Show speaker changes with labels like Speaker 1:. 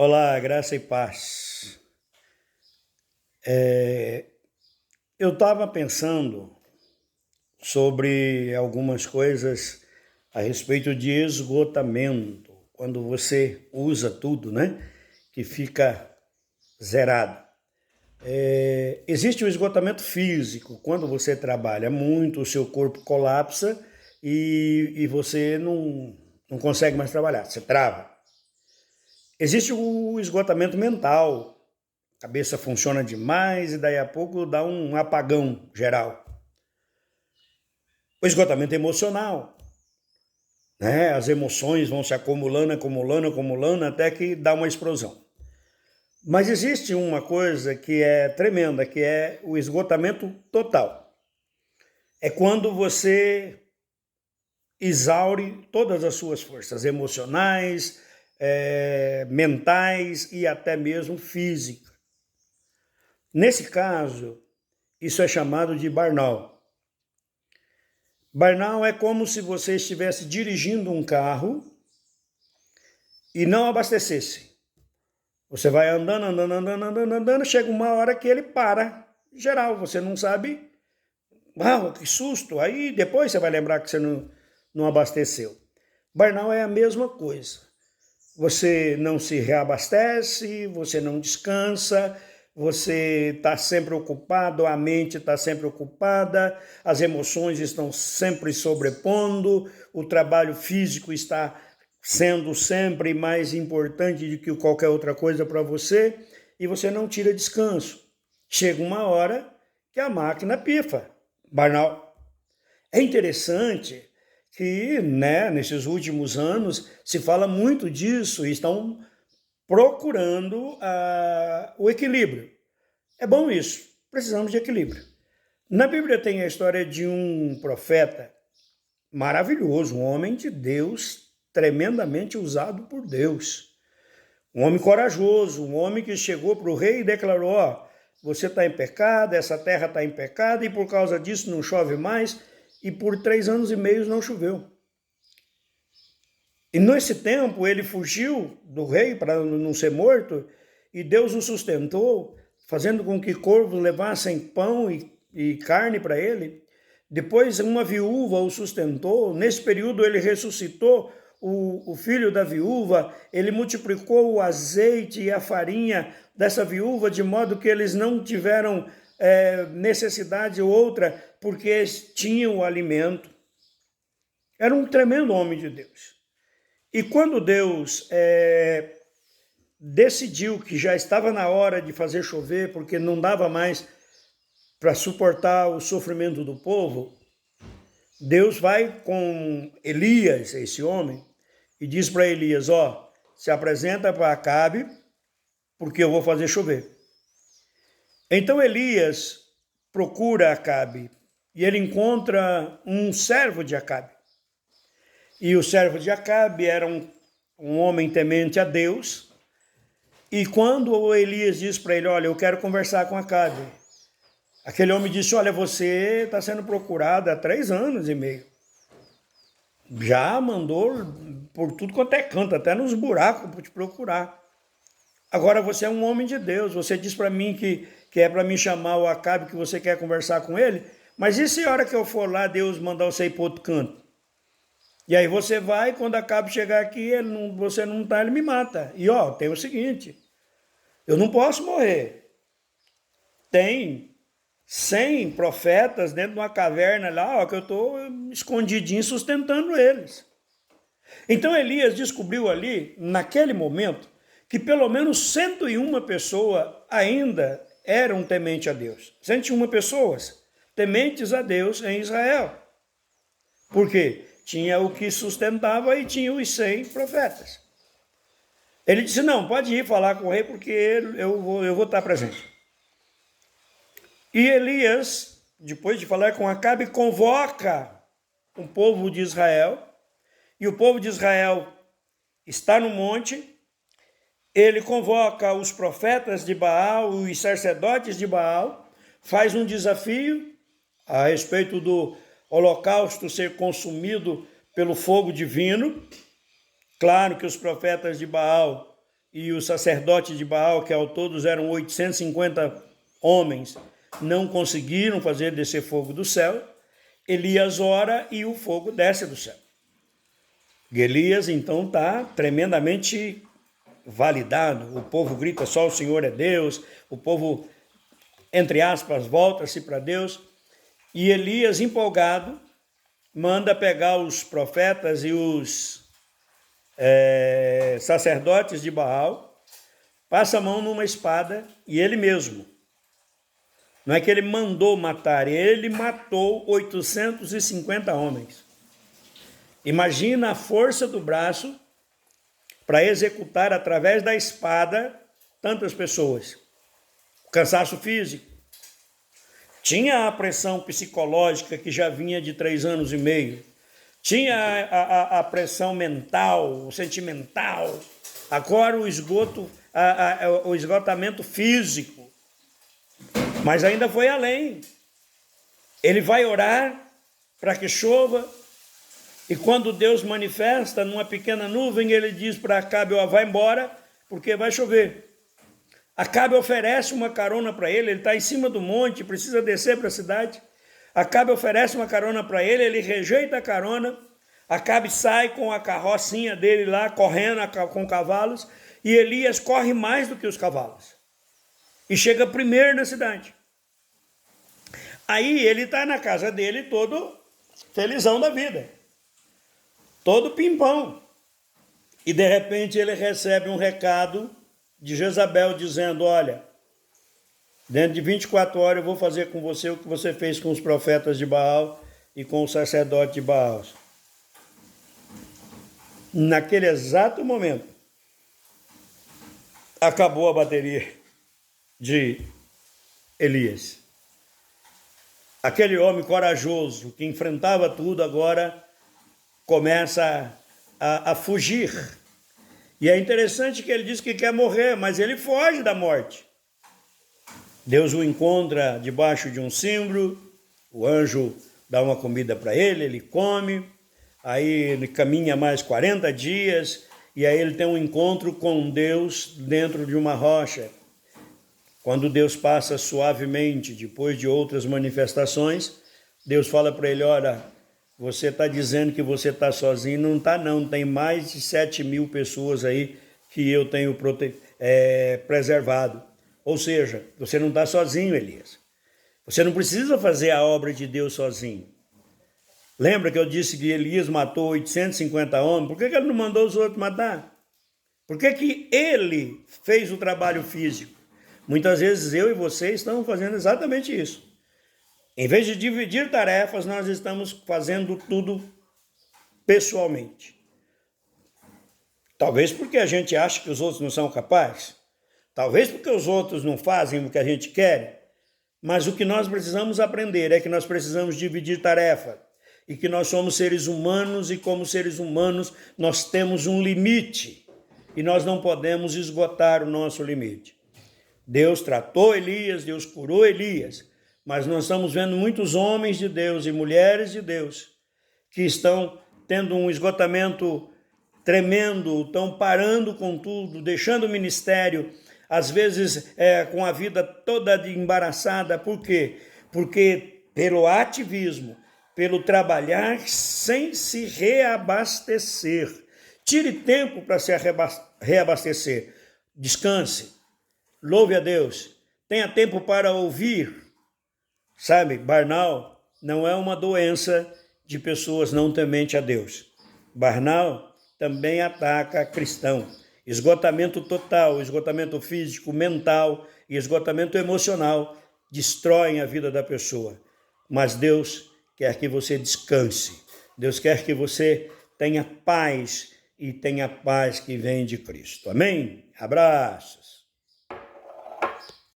Speaker 1: Olá, graça e paz. Eu estava pensando sobre algumas coisas a respeito de esgotamento, quando você usa tudo, né? Que fica zerado. Existe o esgotamento físico, quando você trabalha muito, o seu corpo colapsa e você não consegue mais trabalhar, você trava. Existe o esgotamento mental. A cabeça funciona demais e daí a pouco dá um apagão geral. O esgotamento emocional, né? As emoções vão se acumulando até que dá uma explosão. Mas existe uma coisa que é tremenda, que é o esgotamento total. É quando você exaure todas as suas forças emocionais, mentais e até mesmo físicas. Nesse caso, isso é chamado de burnout. Burnout é como se você estivesse dirigindo um carro e não abastecesse. Você vai andando, chega uma hora que ele para, geral, você não sabe, uau, que susto, aí depois você vai lembrar que você não abasteceu. Burnout é a mesma coisa. Você não se reabastece, você não descansa, você está sempre ocupado, a mente está sempre ocupada, as emoções estão sempre sobrepondo, o trabalho físico está sendo sempre mais importante do que qualquer outra coisa para você e você não tira descanso. Chega uma hora que a máquina pifa. Burnout. É interessante que, né, nesses últimos anos se fala muito disso e estão procurando o equilíbrio. É bom isso, precisamos de equilíbrio. Na Bíblia tem a história de um profeta maravilhoso, um homem de Deus, tremendamente usado por Deus. Um homem corajoso, um homem que chegou para o rei e declarou, ó, você está em pecado, essa terra está em pecado e por causa disso não chove mais e por 3 anos e meio não choveu. E nesse tempo ele fugiu do rei para não ser morto e Deus o sustentou, fazendo com que corvos levassem pão e carne para ele. Depois uma viúva o sustentou. Nesse período ele ressuscitou o filho da viúva, ele multiplicou o azeite e a farinha dessa viúva, de modo que eles não tiveram necessidade outra, porque tinham o alimento. Era um tremendo homem de Deus. E quando Deus decidiu que já estava na hora de fazer chover, porque não dava mais para suportar o sofrimento do povo, Deus vai com Elias, esse homem, e diz para Elias, ó, se apresenta para Acabe, porque eu vou fazer chover. Então Elias procura Acabe, e ele encontra um servo de Acabe. E o servo de Acabe era um homem temente a Deus. E quando o Elias diz para ele, olha, eu quero conversar com Acabe, aquele homem disse, olha, você está sendo procurado há 3 anos e meio. Já mandou por tudo quanto é canto, até nos buracos para te procurar. Agora você é um homem de Deus, você diz para mim que é para me chamar o Acabe, que você quer conversar com ele, mas e se a hora que eu for lá, Deus mandar você ir para outro canto? E aí você vai, quando Acabe chegar aqui, você não está, ele me mata. E ó, tem o seguinte, eu não posso morrer. Tem 100 profetas dentro de uma caverna lá, ó, que eu estou escondidinho sustentando eles. Então Elias descobriu ali, naquele momento, que pelo menos 101 pessoas ainda eram tementes a Deus. 101 pessoas tementes a Deus em Israel. Por quê? Tinha o que sustentava e tinha os 100 profetas. Ele disse, não, pode ir falar com o rei porque eu vou estar presente. E Elias, depois de falar com Acabe, convoca o povo de Israel. E o povo de Israel está no monte. Ele convoca os profetas de Baal, os sacerdotes de Baal, faz um desafio a respeito do holocausto ser consumido pelo fogo divino. Claro que os profetas de Baal e os sacerdotes de Baal, que ao todos eram 850 homens, não conseguiram fazer descer fogo do céu, Elias ora e o fogo desce do céu. Elias, então, está tremendamente validado. O povo grita, só o Senhor é Deus. O povo, entre aspas, volta-se para Deus. E Elias, empolgado, manda pegar os profetas e os sacerdotes de Baal, passa a mão numa espada e ele mesmo. Não é que ele mandou matar, ele matou 850 homens. Imagina a força do braço para executar através da espada tantas pessoas. O cansaço físico. Tinha a pressão psicológica que já vinha de 3 anos e meio. Tinha a pressão mental, sentimental. Agora o esgotamento físico. Mas ainda foi além. Ele vai orar para que chova. E quando Deus manifesta numa pequena nuvem, ele diz para Acabe, vai embora, porque vai chover. Acabe oferece uma carona para ele está em cima do monte, precisa descer para a cidade. Acabe oferece uma carona para ele rejeita a carona. Acabe sai com a carrocinha dele lá, correndo com cavalos, e Elias corre mais do que os cavalos. E chega primeiro na cidade. Aí ele está na casa dele todo felizão da vida. Todo pimpão. E de repente ele recebe um recado de Jezabel dizendo, olha, dentro de 24 horas eu vou fazer com você o que você fez com os profetas de Baal e com o sacerdote de Baal. Naquele exato momento, acabou a bateria de Elias. Aquele homem corajoso que enfrentava tudo agora começa a fugir. E é interessante que ele diz que quer morrer, mas ele foge da morte. Deus o encontra debaixo de um cimbro, o anjo dá uma comida para ele, ele come, aí ele caminha mais 40 dias, e aí ele tem um encontro com Deus dentro de uma rocha. Quando Deus passa suavemente, depois de outras manifestações, Deus fala para ele, olha, você está dizendo que você está sozinho, não está não, tem mais de 7.000 pessoas aí que eu tenho preservado. Ou seja, você não está sozinho, Elias. Você não precisa fazer a obra de Deus sozinho. Lembra que eu disse que Elias matou 850 homens? Por que ele não mandou os outros matar? Por que ele fez o trabalho físico? Muitas vezes eu e você estamos fazendo exatamente isso. Em vez de dividir tarefas, nós estamos fazendo tudo pessoalmente. Talvez porque a gente acha que os outros não são capazes. Talvez porque os outros não fazem o que a gente quer. Mas o que nós precisamos aprender é que nós precisamos dividir tarefa. E que nós somos seres humanos e como seres humanos nós temos um limite. E nós não podemos esgotar o nosso limite. Deus tratou Elias, Deus curou Elias. Mas nós estamos vendo muitos homens de Deus e mulheres de Deus que estão tendo um esgotamento tremendo, estão parando com tudo, deixando o ministério, às vezes com a vida toda embaraçada. Por quê? Porque pelo ativismo, pelo trabalhar sem se reabastecer. Tire tempo para se reabastecer. Descanse. Louve a Deus. Tenha tempo para ouvir. Sabe, burnout não é uma doença de pessoas não tementes a Deus. Burnout também ataca cristão. Esgotamento total, esgotamento físico, mental e esgotamento emocional destroem a vida da pessoa. Mas Deus quer que você descanse. Deus quer que você tenha paz e tenha paz que vem de Cristo. Amém? Abraços.